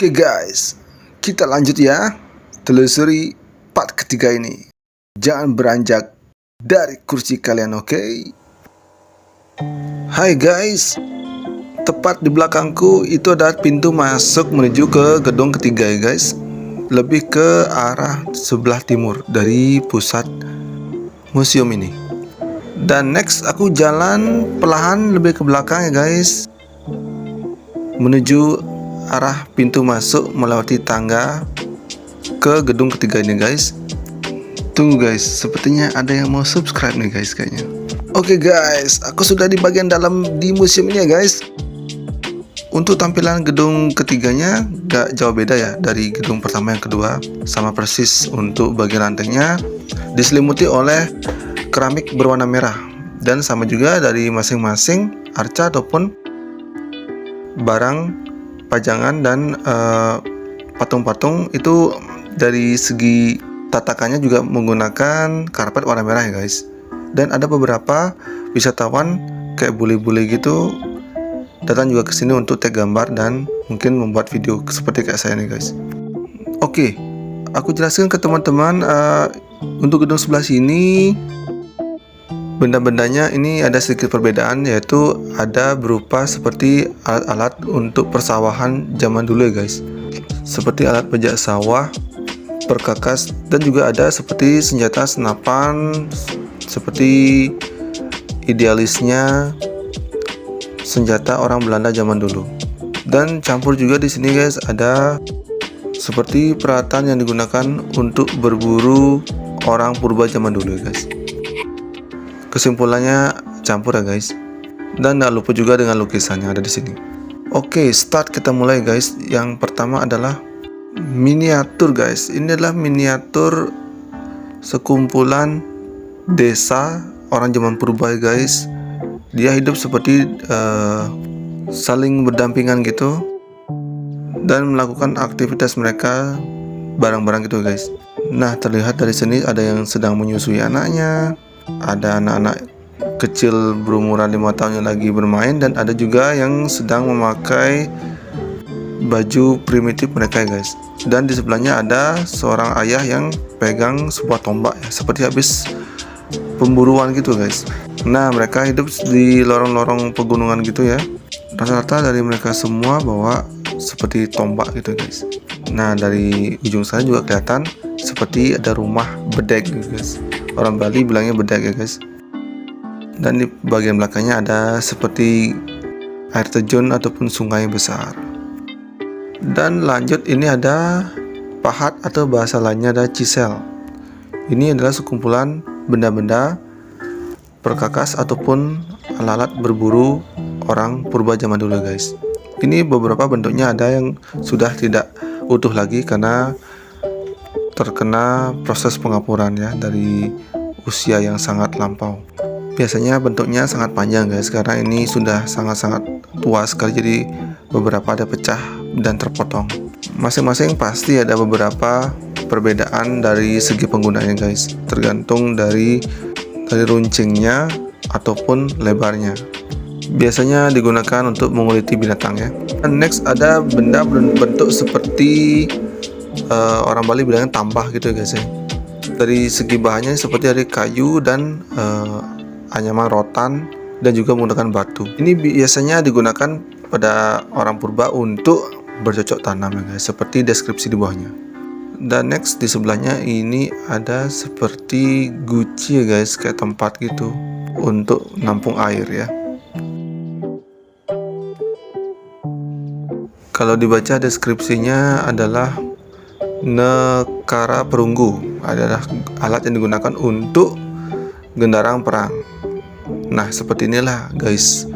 Oke guys, kita lanjut ya. Telusuri part ketiga ini. Jangan beranjak dari kursi kalian, oke? Hai guys, tepat di belakangku itu ada pintu masuk menuju ke gedung ketiga ya guys. Lebih ke arah sebelah timur dari pusat museum ini. Dan next aku jalan perlahan lebih ke belakang ya guys, menuju arah pintu masuk melewati tangga ke gedung ketiga ini guys. Tunggu guys, sepertinya ada yang mau subscribe nih guys kayaknya. Oke guys, aku sudah di bagian dalam di museum ini ya guys. Untuk tampilan gedung ketiganya gak jauh beda ya dari gedung pertama yang kedua. Sama persis, untuk bagian lantainya diselimuti oleh keramik berwarna merah. Dan sama juga dari masing-masing arca ataupun barang pajangan dan patung-patung itu dari segi tatakannya juga menggunakan karpet warna merah ya guys. Dan ada beberapa wisatawan kayak bule-bule gitu datang juga ke sini untuk tag gambar dan mungkin membuat video seperti kayak saya nih guys. Oke, aku jelaskan ke teman-teman untuk gedung sebelah sini. Benda-bendanya ini ada sedikit perbedaan, yaitu ada berupa seperti alat-alat untuk persawahan zaman dulu ya guys, seperti alat pejak sawah, perkakas, dan juga ada seperti senjata senapan, seperti idealisnya senjata orang Belanda zaman dulu. Dan campur juga di sini guys, ada seperti peralatan yang digunakan untuk berburu orang purba zaman dulu ya guys. Kesimpulannya campur ya guys. Dan tak lupa juga dengan lukisan yang ada di sini. Oke, start, kita mulai guys. Yang pertama adalah miniatur guys. Ini adalah miniatur sekumpulan desa orang zaman purba ya guys. Dia hidup seperti saling berdampingan gitu dan melakukan aktivitas mereka bareng-bareng gitu guys. Nah, terlihat dari sini ada yang sedang menyusui anaknya. Ada anak-anak kecil berumuran 5 tahun yang lagi bermain, dan ada juga yang sedang memakai baju primitif mereka ya guys. Dan di sebelahnya ada seorang ayah yang pegang sebuah tombak ya, seperti habis pemburuan gitu guys. Nah, mereka hidup di lorong-lorong pegunungan gitu ya. Rata-rata dari mereka semua bawa seperti tombak gitu guys. Nah, dari ujung sana juga kelihatan seperti ada rumah bedek gitu guys. Orang Bali bilangnya bedek ya guys. Dan di bagian belakangnya ada seperti air terjun ataupun sungai besar. Dan lanjut, ini ada pahat atau bahasa lainnya ada cisel. Ini adalah sekumpulan benda-benda perkakas ataupun alat berburu orang purba zaman dulu guys. Ini beberapa bentuknya ada yang sudah tidak utuh lagi karena terkena proses pengapuran ya dari usia yang sangat lampau. Biasanya bentuknya sangat panjang guys, karena ini sudah sangat-sangat tua sekali, jadi beberapa ada pecah dan terpotong. Masing-masing pasti ada beberapa perbedaan dari segi penggunaannya guys, tergantung dari runcingnya ataupun lebarnya. Biasanya digunakan untuk menguliti binatang ya. Dan next ada benda berbentuk seperti orang Bali bilangnya tambah gitu ya guys ya. Dari segi bahannya seperti dari kayu dan anyaman rotan, dan juga menggunakan batu. Ini biasanya digunakan pada orang purba untuk bercocok tanam ya guys, seperti deskripsi di bawahnya. Dan next di sebelahnya ini ada seperti guci ya guys, kayak tempat gitu untuk nampung air ya. Kalau dibaca deskripsinya adalah nekara perunggu, adalah alat yang digunakan untuk gendarang perang. Nah, seperti inilah guys,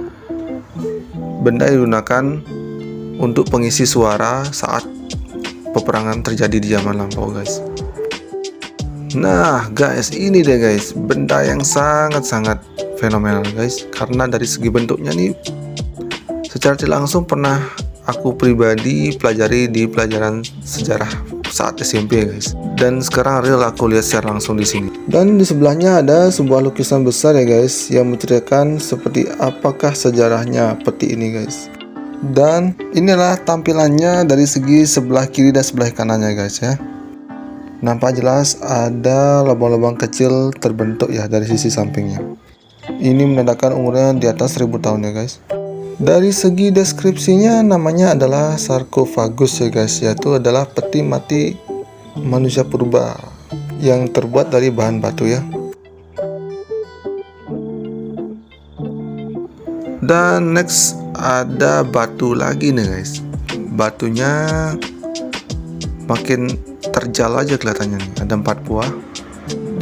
benda yang digunakan untuk pengisi suara saat peperangan terjadi di zaman lampau guys. Nah guys, ini deh guys, benda yang sangat-sangat fenomenal guys, karena dari segi bentuknya nih secara tidak langsung pernah aku pribadi pelajari di pelajaran sejarah saat SMP ya guys. Dan sekarang real aku lihat secara langsung di sini. Dan di sebelahnya ada sebuah lukisan besar ya guys, yang menceritakan seperti apakah sejarahnya peti ini guys. Dan inilah tampilannya dari segi sebelah kiri dan sebelah kanannya guys ya. Nampak jelas ada lubang-lubang kecil terbentuk ya dari sisi sampingnya. Ini menandakan umurnya di atas 1000 tahun ya guys. Dari segi deskripsinya, namanya adalah sarkofagus ya guys, yaitu adalah peti mati manusia purba yang terbuat dari bahan batu ya. Dan next ada batu lagi nih guys. Batunya makin terjal aja kelihatannya nih. Ada 4 buah.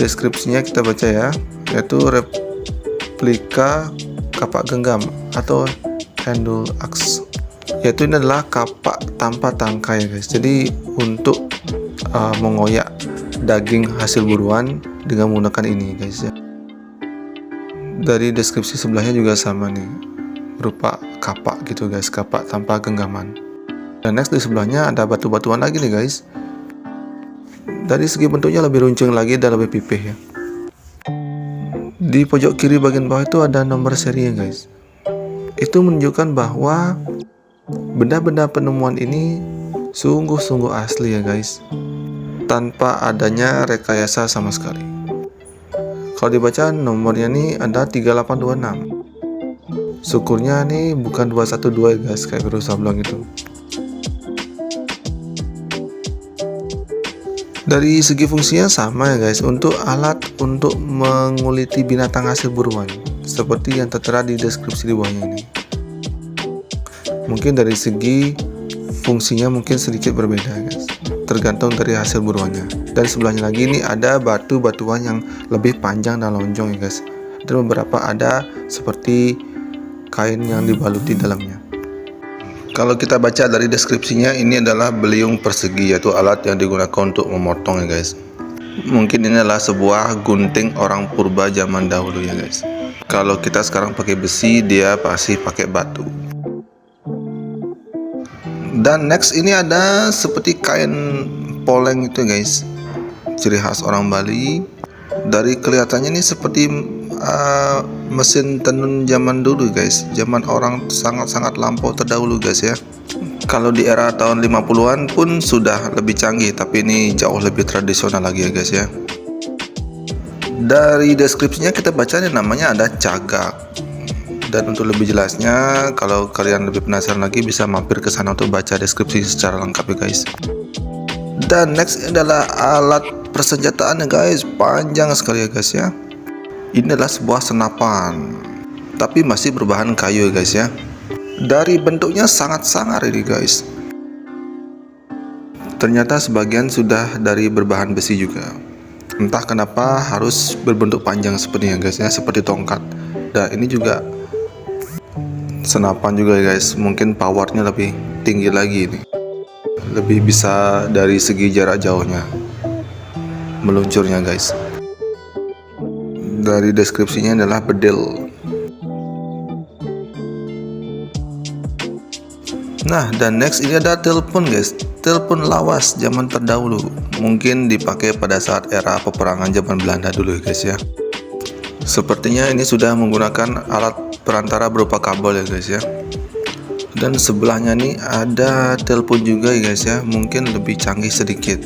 Deskripsinya kita baca ya, yaitu replika kapak genggam atau handle axe. Yaitu ini adalah kapak tanpa tangkai ya guys. Jadi untuk mengoyak daging hasil buruan dengan menggunakan ini guys ya. Dari deskripsi sebelahnya juga sama nih, berupa kapak gitu guys, kapak tanpa genggaman. Dan next di sebelahnya ada batu-batuan lagi nih guys. Dari segi bentuknya lebih runcing lagi dan lebih pipih ya. Di pojok kiri bagian bawah itu ada nomor seri ya guys. Itu menunjukkan bahwa benda-benda penemuan ini sungguh-sungguh asli ya guys, tanpa adanya rekayasa sama sekali. Kalau dibaca nomornya nih ada 3826. Syukurnya nih bukan 212 ya guys, kayak Wiro Sableng itu. Dari segi fungsinya sama ya guys, untuk alat untuk menguliti binatang hasil buruan, seperti yang tertera di deskripsi di bawahnya ini. Mungkin dari segi fungsinya mungkin sedikit berbeda guys, tergantung dari hasil buruannya. Dan sebelahnya lagi ini ada batu-batuan yang lebih panjang dan lonjong ya guys. Dan beberapa ada seperti kain yang dibaluti dalamnya. Kalau kita baca dari deskripsinya, ini adalah beliung persegi, yaitu alat yang digunakan untuk memotong ya guys. Mungkin ini adalah sebuah gunting orang purba zaman dahulu ya guys. Kalau kita sekarang pakai besi, dia pasti pakai batu. Dan next ini ada seperti kain poleng itu guys, ciri khas orang Bali. Dari kelihatannya ini seperti mesin tenun zaman dulu guys, zaman orang sangat-sangat lampau terdahulu guys ya. Kalau di era tahun 50-an pun sudah lebih canggih, tapi ini jauh lebih tradisional lagi ya guys ya. Dari deskripsinya kita baca nih, namanya ada cagak. Dan untuk lebih jelasnya, kalau kalian lebih penasaran lagi, bisa mampir ke sana untuk baca deskripsi secara lengkap ya guys. Dan next adalah alat persenjataan ya guys, panjang sekali ya guys ya. Ini adalah sebuah senapan, tapi masih berbahan kayu ya guys ya. Dari bentuknya sangat sangar ini guys. Ternyata sebagian sudah dari berbahan besi juga. Entah kenapa harus berbentuk panjang seperti ini guys ya, seperti tongkat. Dan ini juga senapan juga ya guys, mungkin powernya lebih tinggi lagi ini. Lebih bisa dari segi jarak jauhnya meluncurnya guys. Dari deskripsinya adalah bedil. Nah, dan next ini ada telepon guys, telepon lawas zaman terdahulu, mungkin dipakai pada saat era peperangan zaman Belanda dulu guys ya. Sepertinya ini sudah menggunakan alat perantara berupa kabel ya guys ya. Dan sebelahnya nih ada telepon juga ya guys ya, mungkin lebih canggih sedikit,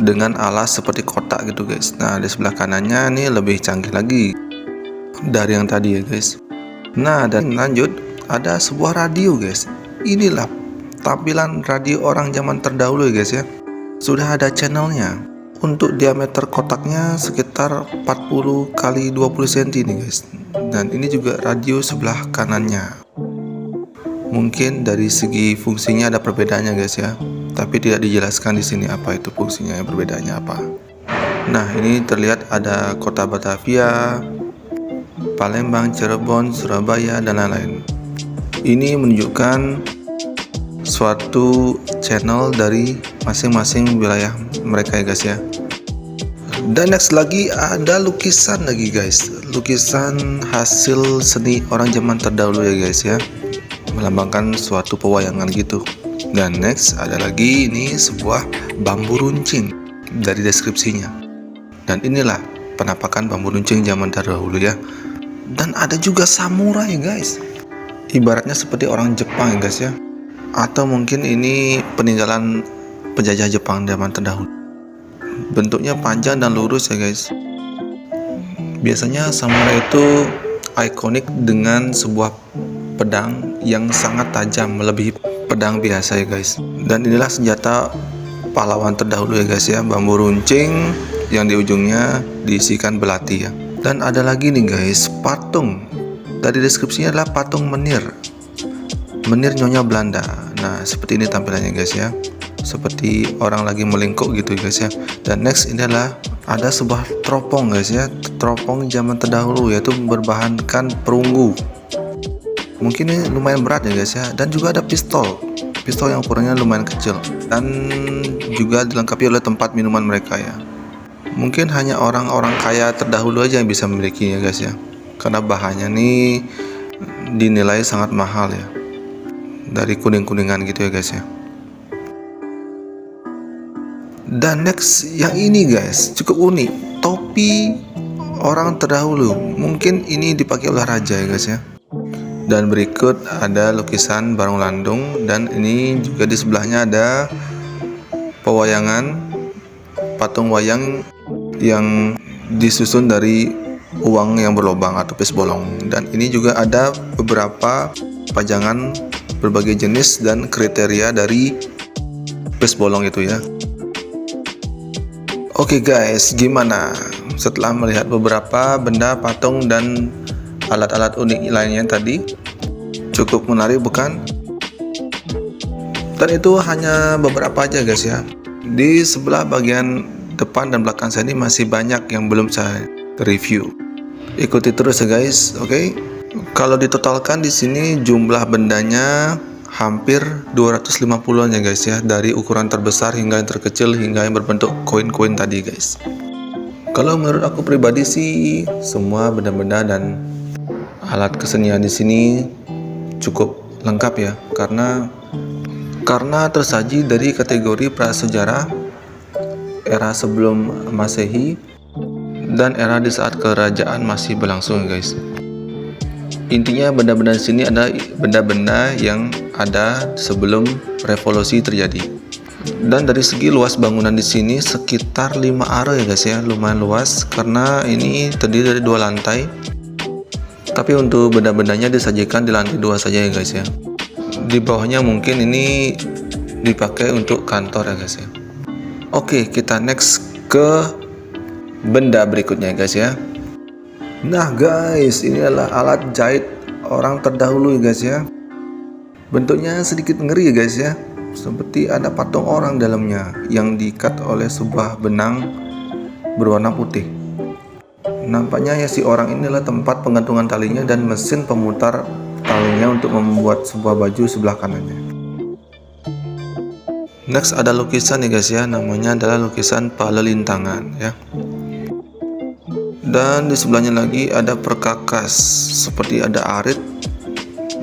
dengan alas seperti kotak gitu guys. Nah, di sebelah kanannya nih lebih canggih lagi dari yang tadi ya guys. Nah, dan lanjut ada sebuah radio guys. Inilah tampilan radio orang zaman terdahulu ya guys ya. Sudah ada channelnya. Untuk diameter kotaknya sekitar 40 x 20 cm nih guys. Dan ini juga radio sebelah kanannya. Mungkin dari segi fungsinya ada perbedaannya guys ya, tapi tidak dijelaskan di sini apa itu fungsinya, perbedaannya apa. Nah, ini terlihat ada kota Batavia, Palembang, Cirebon, Surabaya, dan lain-lain. Ini menunjukkan suatu channel dari masing-masing wilayah mereka ya guys ya. Dan next lagi ada lukisan lagi guys, lukisan hasil seni orang zaman terdahulu ya guys ya, melambangkan suatu pewayangan gitu. Dan next ada lagi ini sebuah bambu runcing dari deskripsinya. Dan inilah penampakan bambu runcing zaman terdahulu ya. Dan ada juga samurai guys. ibaratnya seperti orang Jepang ya guys ya, atau mungkin ini peninggalan penjajah Jepang zaman terdahulu. Bentuknya panjang dan lurus ya guys. Biasanya samurai itu ikonik dengan sebuah pedang yang sangat tajam, melebihi pedang biasa ya guys. Dan inilah senjata pahlawan terdahulu ya guys ya, bambu runcing yang di ujungnya diisikan belati ya. Dan ada lagi nih guys, patung. Dari deskripsinya adalah patung menir Nyonya Belanda. Nah, seperti ini tampilannya guys ya, seperti orang lagi melingkuk gitu guys ya. Dan next ini adalah ada sebuah teropong guys ya, teropong zaman terdahulu, yaitu berbahankan perunggu. Mungkin ini lumayan berat ya guys ya. Dan juga ada pistol yang ukurannya lumayan kecil, dan juga dilengkapi oleh tempat minuman mereka ya. Mungkin hanya orang-orang kaya terdahulu aja yang bisa memilikinya guys ya, karena bahannya nih dinilai sangat mahal ya, dari kuning-kuningan gitu ya guys ya. Dan next yang ini guys, cukup unik, topi orang terdahulu. Mungkin ini dipakai oleh raja ya guys ya. Dan berikut ada lukisan Barong Landung, dan ini juga di sebelahnya ada pewayangan patung wayang yang disusun dari uang yang berlobang atau pis bolong. Dan ini juga ada beberapa pajangan berbagai jenis dan kriteria dari pis bolong itu ya. Oke guys, gimana setelah melihat beberapa benda, patung, dan alat-alat unik lainnya tadi? Cukup menarik bukan? Dan itu hanya beberapa aja guys ya. Di sebelah bagian depan dan belakang saya ini masih banyak yang belum saya review. Ikuti terus ya guys, oke? Kalau ditotalkan di sini jumlah bendanya hampir 250-an ya guys ya, dari ukuran terbesar hingga yang terkecil hingga yang berbentuk koin-koin tadi guys. Kalau menurut aku pribadi sih, semua benda-benda dan alat kesenian di sini cukup lengkap ya, karena tersaji dari kategori prasejarah, era sebelum Masehi, dan era di saat kerajaan masih berlangsung guys. Intinya benda-benda di sini ada benda-benda yang ada sebelum revolusi terjadi. Dan dari segi luas bangunan di sini sekitar 5 aro ya guys ya, lumayan luas karena ini terdiri dari 2 lantai. Tapi untuk benda-bendanya disajikan di lantai 2 saja ya guys ya. Di bawahnya mungkin ini dipakai untuk kantor ya guys ya. Oke, kita next ke benda berikutnya guys ya. Nah guys, ini adalah alat jahit orang terdahulu ya guys ya. Bentuknya sedikit ngeri ya guys ya, seperti ada patung orang dalamnya yang diikat oleh sebuah benang berwarna putih. Nampaknya ya si orang ini adalah tempat pengantungan talinya dan mesin pemutar talinya untuk membuat sebuah baju sebelah kanannya. Next ada lukisan ya guys ya, namanya adalah lukisan Palelintangan ya. Dan di sebelahnya lagi ada perkakas, seperti ada arit.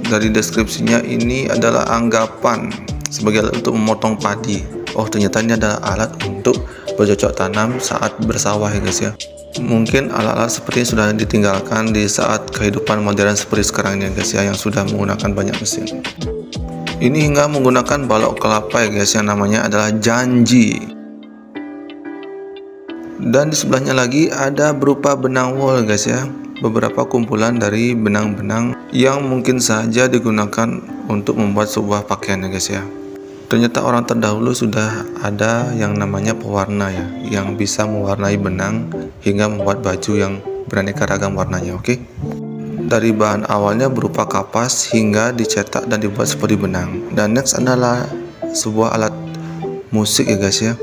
Dari deskripsinya ini adalah anggapan sebagai alat untuk memotong padi. Oh, ternyata ini adalah alat untuk bercocok tanam saat bersawah ya guys ya. Mungkin alat-alat seperti ini sudah ditinggalkan di saat kehidupan modern seperti sekarang ini guys ya, yang sudah menggunakan banyak mesin. Ini hingga menggunakan balok kelapa ya guys, yang namanya adalah janji. Dan di sebelahnya lagi ada berupa benang wol guys ya, beberapa kumpulan dari benang-benang yang mungkin saja digunakan untuk membuat sebuah pakaian ya guys ya. Ternyata orang terdahulu sudah ada yang namanya pewarna ya, yang bisa mewarnai benang hingga membuat baju yang beraneka ragam warnanya, oke? Dari bahan awalnya berupa kapas hingga dicetak dan dibuat seperti benang. Dan next adalah sebuah alat musik ya guys ya,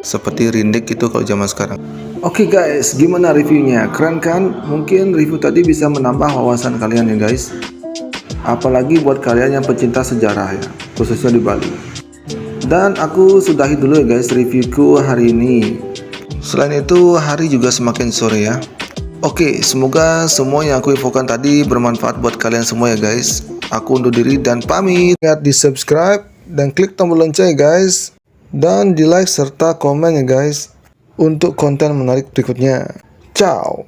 seperti rindik itu kalau zaman sekarang. Oke guys, gimana reviewnya? Keren kan? Mungkin review tadi bisa menambah wawasan kalian ya guys, apalagi buat kalian yang pecinta sejarah ya, khususnya di Bali. Dan aku sudahi dulu ya guys reviewku hari ini. Selain itu hari juga semakin sore ya. Oke, semoga semua yang aku infokan tadi bermanfaat buat kalian semua ya guys. Aku undur diri dan pamit. Ingat di subscribe dan klik tombol lonceng ya guys, dan di like serta komen ya guys untuk konten menarik berikutnya. Ciao.